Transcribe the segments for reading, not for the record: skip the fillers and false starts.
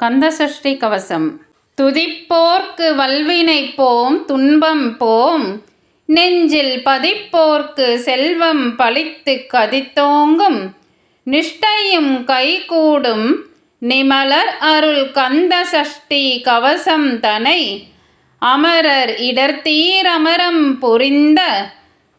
கந்தசஷ்டி கவசம். துதிப்போர்க்கு வல்வினை போம் துன்பம் போம், நெஞ்சில் பதிப்போர்க்கு செல்வம் பலித்து கதித்தோங்கும், நிஷ்டையும் கைகூடும் நிமலர் அருள் கந்த சஷ்டி கவசம் தனை, அமரர் இடர்தீர் அமரம் புரிந்த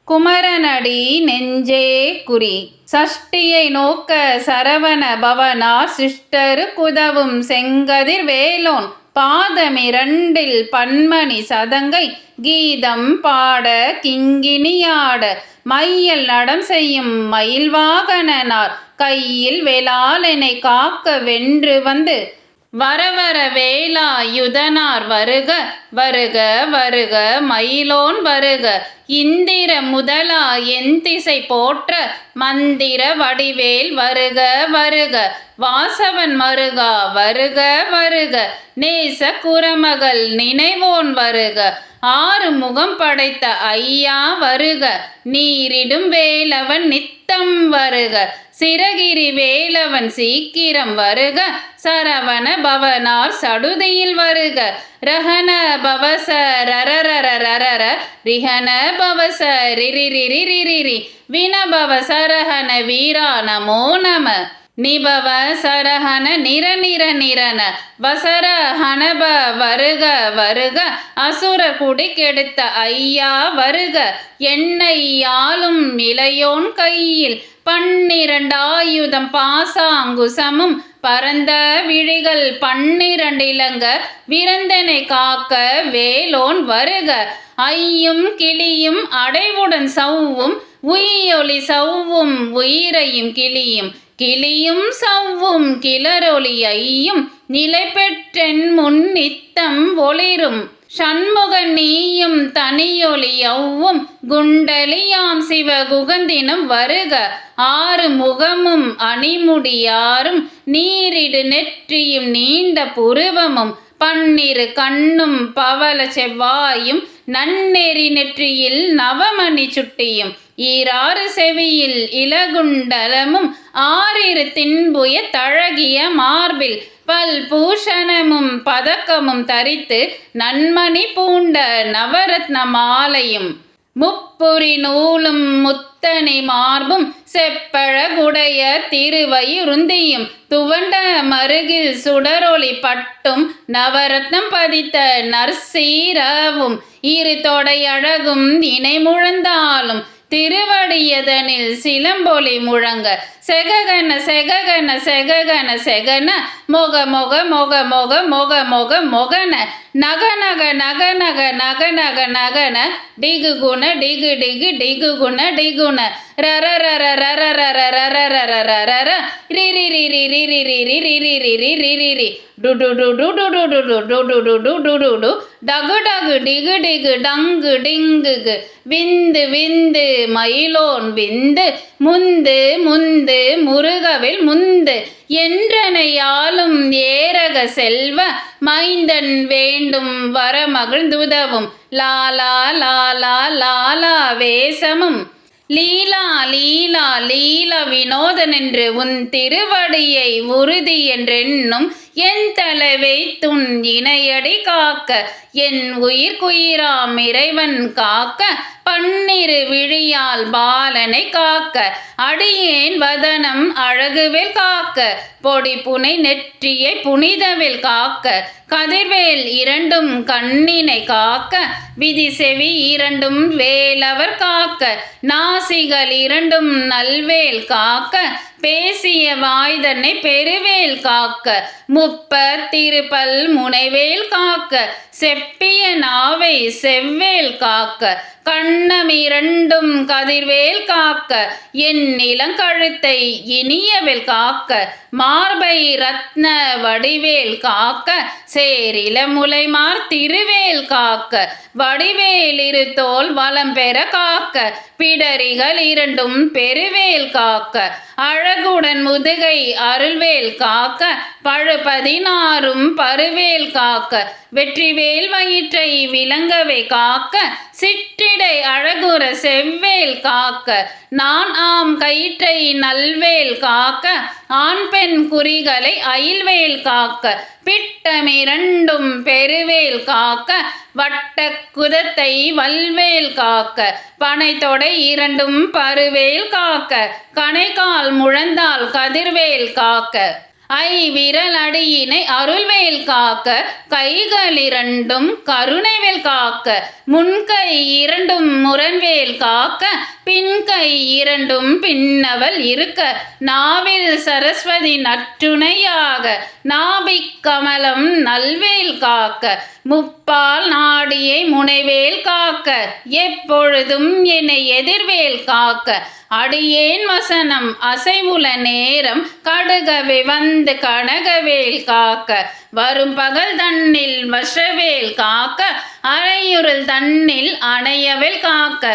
குமரனடி நெஞ்சே குறி. சஷ்டியை நோக்க சரவண பவனார் சிஷ்டரு குதவும் செங்கதிர் வேலோன், பாதமிரண்டில் பன்மணி சதங்கை கீதம் பாட கிங்கினியாட, மையல் நடம் செய்யும் மயில் வாகனனார் கையில் வேளாளனை காக்க வென்று வந்து, வரவர வேலாயுதனார் வருக வருக வருக மயிலோன் வருக, இந்திர முதலா எந்திசை போற்ற மந்திர வடிவேல் வருக வருக, வாசவன் மருகா வருக வருக, நேச குரமகள் நினைவோன் வருக, ஆறு முகம் படைத்த ஐயா வருக, நீரிடும் வேலவன் நித்தம் வருக, சிறகிரி வேலவன் சீக்கிரம் வருக, சரவண பவனார் சடுதியில் வருக, ரஹன பவச ரரரரரர ரிஹன பவச ரிரிரிரிரிரி, வினபவ சரஹன வீரா நமோ நம, நிபவ சரஹன நிரநிர நிரன வசர ஹனப வருக வருக, அசுர குடி கெடுத்த ஐயா வருக, என்னை யாழும் இளையோன் கையில் பன்னிரண்டாயுதம் பாசாங்குசமும், பரந்த விழிகள் பன்னிரண்டிலங்க விரந்தனை காக்க வேலோன் வருக, ஐயும் கிளியும் அடைவுடன் சவ்வும் உயிரொலி சவ்வும் உயிரையும் கிளியும், கிளியும் சவ்வும் கிளரொலி ஐயும் நிலை பெற்றென் முன் நித்தம் ஒளிரும், சண்முக நீயும் தனியொலி யவ்வும் குண்டலியாம் சிவ குகந்தினும் வருக, ஆறு முகமும் அணிமுடியாரும் நீரிடு நெற்றியும் நீண்ட புருவமும், பன்னிரு கண்ணும் பவள செவ்வாயும் நன்னெறி நெற்றியில் நவமணி சுட்டியும், ஈராறு செவியில் இளகுண்டலமும் ஆறிரு தின்புய தழகிய மார்பில் பல்பூஷணமும் பதக்கமும் தரித்து நன்மணி பூண்ட நவரத்ன மாலையும், முப்புரி நூலும் முத்தனி மார்பும் செப்பழகுடைய திருவயிருந்தியும், துவண்ட மருகில் சுடரொளி பட்டும் நவரத்னம் பதித்த நற்சீரவும், இரு தொடையழகும் இணை முழந்தாலும் திருவடியதனில் சிலம்பொலி முழங்க, செககன செககன செககன செகன மொக மொக மொக மொக மொக மொக மொகன, நக நக நக நக நக நக நகன, டிகு குண டிகு டிகு டிகு குண டிகுண, ரர ரர ரர ரர ரர ரர ரர ரிரி ரிரி ரிரி ரிரி ரிரி ரிரி ரிரி ரி, டு டு டு டு டு டு டு டு டு டு டு டு டு டு, டகு டகு டிகு டிகு டங்கு டிங்குகு, விந்து விந்து மயிலோன் விந்து, முந்து முந்து முருகவில் முந்து, என்றனையாலும் ஏரக செல்வ மைந்தன் வேண்டும் வரமகிழ்ந்துதவும், லாலா லாலா லாலா வேசமும், லீலா லீலா லீல வினோதனென்று உன் திருவடியை உறுதி என்றென்னும், என் தலைவை துன் இணையடி காக்க, என் உயிர்க்குயிராம் இறைவன் காக்க, பன்னிரு விழியால் பாலனை காக்க, அடியேன் வதனம் அழகுவேல் காக்க, பொடி புனை நெற்றியை புனிதவேல் காக்க, கதிர்வேல் இரண்டும் கண்ணினை காக்க, விதி செவி இரண்டும் வேலவர் காக்க, நாசிகள் இரண்டும் நல்வேல் காக்க, பேசிய வாய்தன்னை பெருவேல் காக்க, முப்பத்திருப்பல் முனைவேல் காக்க, செப்பிய நாவை செவ்வேல் காக்க, கண்ணமிரண்டும் கதிர்வேல் காக்க, என் நிலங்கழுத்தை இனியவேல் காக்க, மார்பை ரத்ன வடிவேல் காக்க, சேரில முலைமார் திருவேல் காக்க, வடிவேல் இருத்தோல் வளம் பெற காக்க, பிடரிகள் இரண்டும் பெருவேல் காக்க, அழகுடன் முதுகை அருள்வேல் காக்க, பழு16 பருவேல் காக்க, வெற்றிவேல் வயிற்றை விளங்கவே காக்க, சிற்றிடை அழகுற செவ்வேல் காக்க நான் ஆம் கயிற்றை நல்வேல் காக்க ஆண் பெண் குறிகளை அயில்வேல் காக்க பிட்டமிரண்டும் பெருவேல் காக்க வட்ட குதத்தை வல்வேல் காக்க பனை தொடை இரண்டும் பருவேல் காக்க கணைக்கால் முழந்தால் கதிர்வேல் காக்க விரல் அடியினை அருள்வேல் காக்க கைகளிரண்டும் கருணைவேல் காக்க முன்கை இரண்டும் முரண்வேல் காக்க பின்கை இரண்டும் பின்னவள் இருக்க நாவில் சரஸ்வதி நற்றுணையாக நாபிக் கமலம் நல்வேல் காக்க முப்பால் நாடியை முனைவேல் காக்க எப்பொழுதும் என்னை எதிர்வேல் காக்க அடியேன் வசனம் அசைவுல நேரம் கடுகவே வந்து கனகவேல் காக்க வரும் பகல் தன்னில் வசவேல் காக்க அரையுருள் தன்னில் அணையவேல் காக்க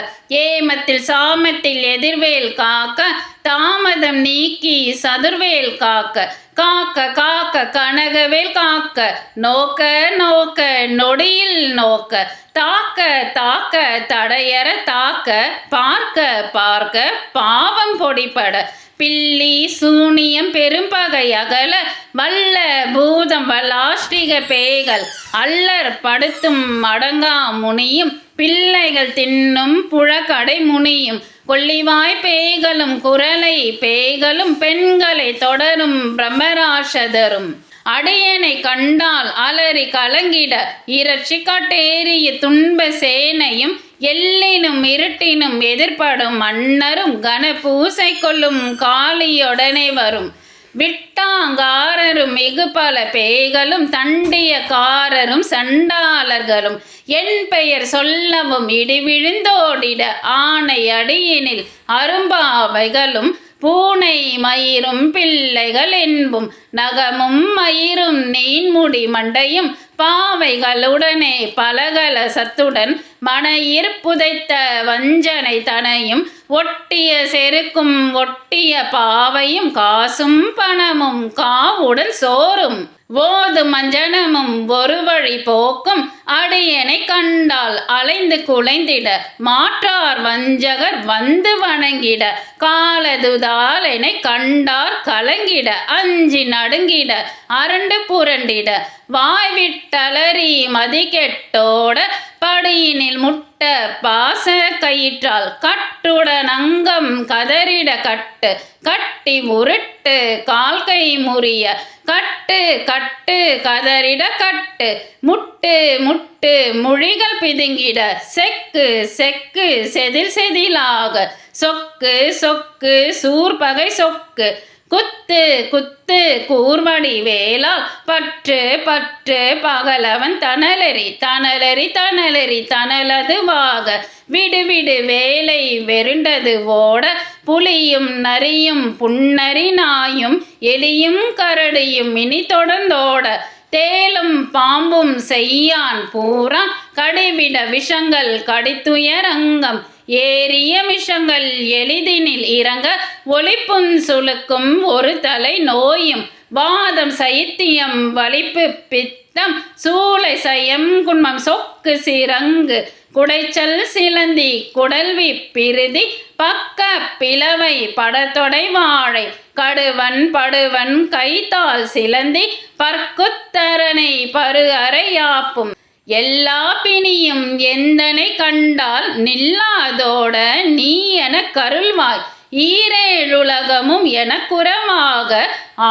ஏமத்தில் சாமத்தில் எதிர்வேல் காக்க தாமதம் நீக்கி சதுர்வேல் காக்க காக்க காக்க கனகவேல் காக்க நோக்க நோக்க நொடியில் நோக்க தாக்க தாக்க தடையற தாக்க பார்க்க பார்க்க பாவம் பொடிபட பில்லி சூனியம் பெரும்பகை அகல வல்ல பூதம் வல்லாஷ்டிக பேய்கள் அல்லர் படுத்தும் அடங்கா முனியும் பிள்ளைகள் தின்னும் புழக்கடை முனியும் கொள்ளிவாய் பேய்களும் குரலை பேய்களும் பெண்களை தொடரும் பிரம்மராஷதரும் அடியனை கண்டால் அலறி கலங்கிட இரட்சி காட்டேறிய துன்ப சேனையும் எல்லினும் இருட்டினும் எதிர்படும் மன்னரும் கன பூசை கொள்ளும் காளியுடனே வரும் விட்டாங்காரரும் மிகு பல பேய்களும் தண்டியக்காரரும் சண்டாளர்களும் என் பெயர் சொல்லவும் இடிவிழுந்தோடிட ஆணை அடியினில் அரும்பாவைகளும் பூனை மயிரும் பிள்ளைகள் என்பும் நகமும் மயிரும் நீன்முடி மண்டையும் பாவைகளுடனே பலகல சத்துடன் மனையிற் புதைத்த வஞ்சனை தனையும் ஒட்டிய செருக்கும் ஒட்டிய பாவையும் காசும் பணமும் காவுடன் சோறும் ஓதும் மஞ்சனமும் ஒரு வழி போக்கும் அடியனை கண்டால் அலைந்து குலைந்திட மாற்றார் வஞ்சகர் வந்து வணங்கிட காலதுதாலனை கண்டார் கலங்கிட அஞ்சி நடுங்கிட அரண்டு புரண்டிட வாய்விட்டலறி மதிக்கெட்டோட படியினில் முட்ட பாச கயிற்றால் கட்டுடன் அங்கம் கதறிட கட்டு கட்டி உருட்டு கால் கை முறிய கட்டு கட்டு கதறிட கட்டு முட்டு முட்டு மொழிகள் பிதுங்கிட செக்கு செக்கு செதில் செதிலாக சொக்கு சொக்கு சூர்பகை சொக்கு குத்து குத்து கூர்மடி வேளால் பற்று பற்று பகலவன் தனலெறி தனலெறி தனலெறி தனலதுவாக விடு விடு வேலை வெருண்டது ஓட புலியும் நரியும் புன்னரி நாயும் எலியும் கரடியும் இனி தொடர்ந்தோட தேலும் பாம்பும் செய்யான் பூரா கடிவிட விஷங்கள் கடித்துயரங்கம் ஏறிய விஷங்கள் எளிதினில் இறங்க ஒளிப்பும் சுளுக்கும் ஒரு தலை நோயும் வாதம் சைத்தியம் வலிப்பு பித்தம் சூளை சயம் குன்மம் சொக்கு சிரங்கு குடைச்சல் சிலந்தி குடல்வி பிரிதி பக்க பிளவை படத்தொடை வாழை கடுவன் படுவன் கைத்தால் சிலந்தி பற்குத்தரனை பரு அறையாப்பும் எல்லா பிணியும் எந்தனை கண்டால் நில்லாதோட நீ என கருள்வாய் ஈரேழுலகமும் எனக்குறவாக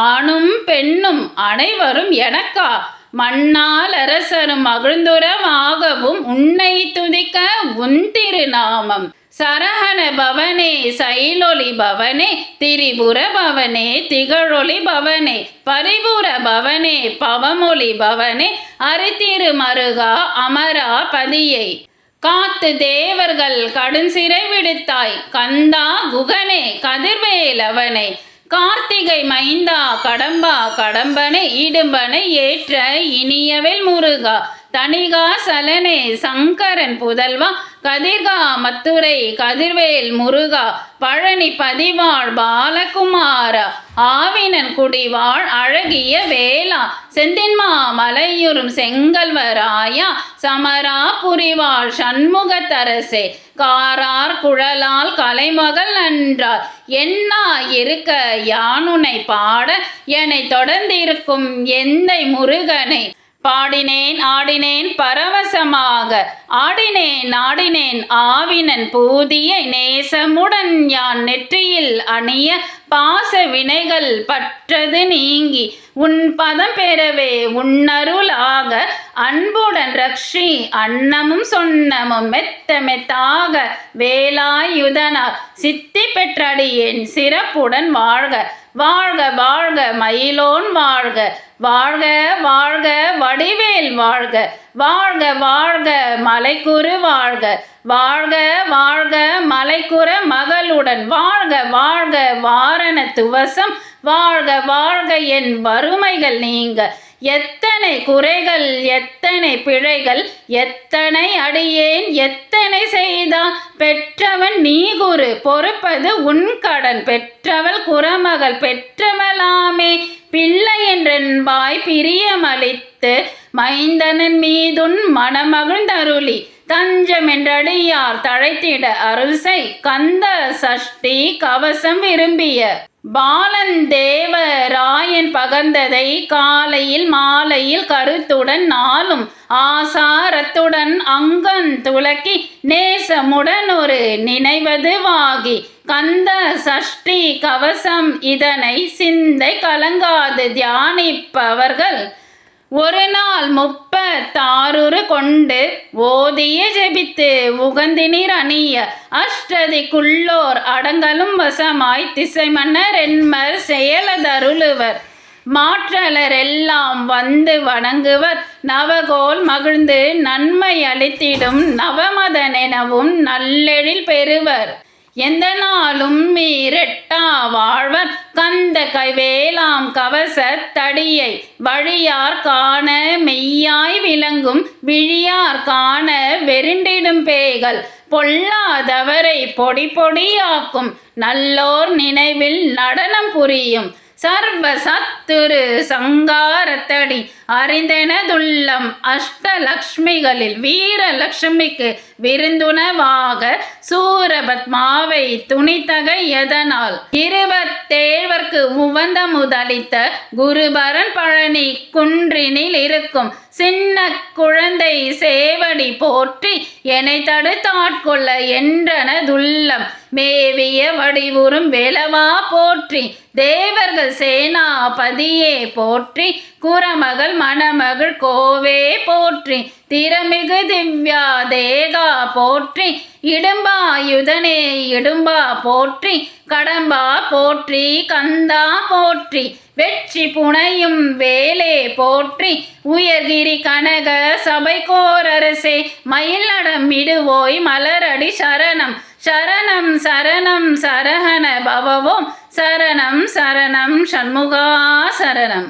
ஆணும் பெண்ணும் அனைவரும் எனக்கா மண்ணால் அரசரும் மகிழ்ந்துறவாகவும் உன்னை துதிக்க உன் திருநாமம் சரஹண பவனே சைலொலி பவனே திரிபுர பவனே திகழொலி பவனே பரிபுர பவனே பவமொழி பவனே அரித்திரு மருகா அமரா பதியை காத்து தேவர்கள் கடும் சிறை விடுத்தாய் கந்தா குகனே கதிர்வேலவனே கார்த்திகை மைந்தா கடம்பா கடம்பனை இடும்பனை ஏற்ற இனியவேல் முருகா தணிகா சலனே சங்கரன் புதல்வா கதிர்கா மத்துரை கதிர்வேல் முருகா பழனி பதிவாழ் பாலகுமாரா ஆவினன் குடிவாழ் அழகிய வேளா செந்தின்மா மலையுறும் செங்கல்வராயா சமரா புரிவாழ் சண்முகத்தரசே காரார் குழலால் கலைமகள் நன்றார் என்னா இருக்க யானுனை பாட என்னை தொடர்ந்திருக்கும் எந்தை முருகனை பாடினேன் ஆடினேன் பரவசமாக ஆடினேன் ஆவினன் பூதியை நேசமுடன் யான் நெற்றியில் அணிய பாச வினைகள் பற்றது நீங்கி உன் பதம் பெறவே உன்னருளாக அன்புடன் ரக்ஷி அன்னமும் சொன்னமும் மெத்த மெத்தாக வேலாயுதனார் சித்தி பெற்றடியேன் சிறப்புடன் வாழ்க வாழ்க வாழ்க மயிலோன் வாழ்க வாழ்க வாழ்க வடிவேல் வாழ்க வாழ்க வாழ்க மலைக்குரு வாழ்க வாழ்க வாழ்க மலைக்குற மகளுடன் வாழ்க வாழ்க வாரண துவசம் வாழ்க வாழ்க என் வறுமைகள் நீங்க எத்தனை குறைகள் எத்தனை பிழைகள் எத்தனை அடியேன் எத்தனை செய்தான் பெற்றவன் நீ குரு பொறுப்பது உன் கடன் பெற்றவள் குறமகள் பெற்றவளாமே பிள்ளை என்றென்பாய் பிரியமளித்து மைந்தனன் மீதுன் மனமகிழ்ந்தருளி தஞ்சமென்றடியார் தழைத்திட அருள்சை கந்த சஷ்டி கவசம் விரும்பிய பாலன் தேவராயன் பகர்ந்ததை காலையில் மாலையில் கருத்துடன் நாளும் ஆசாரத்துடன் அங்கன் துலக்கி நேசமுடன் ஒரு நினைவதுவாகி கந்த சஷ்டி கவசம் இதனை சிந்தை கலங்காது தியானிப்பவர்கள் ஒரு நாள் 36 கொண்டு ஓதிய ஜெபித்து உகந்தினிர் அணிய அஷ்டதிக்குள்ளோர் அடங்கலும் வசமாய் திசை மன்னர் என்மர் செயலதருளுவர் மாற்றலர் எல்லாம் வந்து வணங்குவர் நவகோல் மகிழ்ந்து நன்மை அளித்திடும் நவமதனெனவும் நல்லெழில் பெறுவர் எந்த நாளும் மீரெட்டா வாழ்வர் கந்த கைவேலாம் கவச தடியை வழியார் காண மெய்யாய் விளங்கும் விழியார் காண வெருண்டிடும் பேய்கள் பொல்லாதவரை பொடி பொடியாக்கும் நல்லோர் நினைவில் நடனம் புரியும் சர்வ சத்துரு சங்காரத்தடி அறிந்தெனதுள்ளம் அஷ்டலக்ஷ்மிகளில் வீரலக்ஷ்மிக்கு விருந்துணவாக சூரபத்மாவை துணித்தகை எதனால் 27 உவந்த முதலித்த குருபரன் பழனி குன்றினில் இருக்கும் சின்ன குழந்தை சேவடி போற்றி என்னை தடுத்தாட்கொள்ள என்றனதுள்ளம் மேவிய வடிவுறும் வேலவா போற்றி தேவர்கள் சேனாபதியே போற்றி குரமகள் மணமகள் கோவே போற்றி திறமிகு திவ்யா தேகா போற்றி இடும்பாயுதனே இடும்பா போற்றி கடம்பா போற்றி கந்தா போற்றி வெற்றி புனையும் வேலே போற்றி உயர்கிரி கனக சபைக்கோரரசே மயில் நடமிடுவோய் மலரடி சரணம் சரணம் சரணம் சரஹண பவவோம் சரணம் சரணம் சண்முகா சரணம்.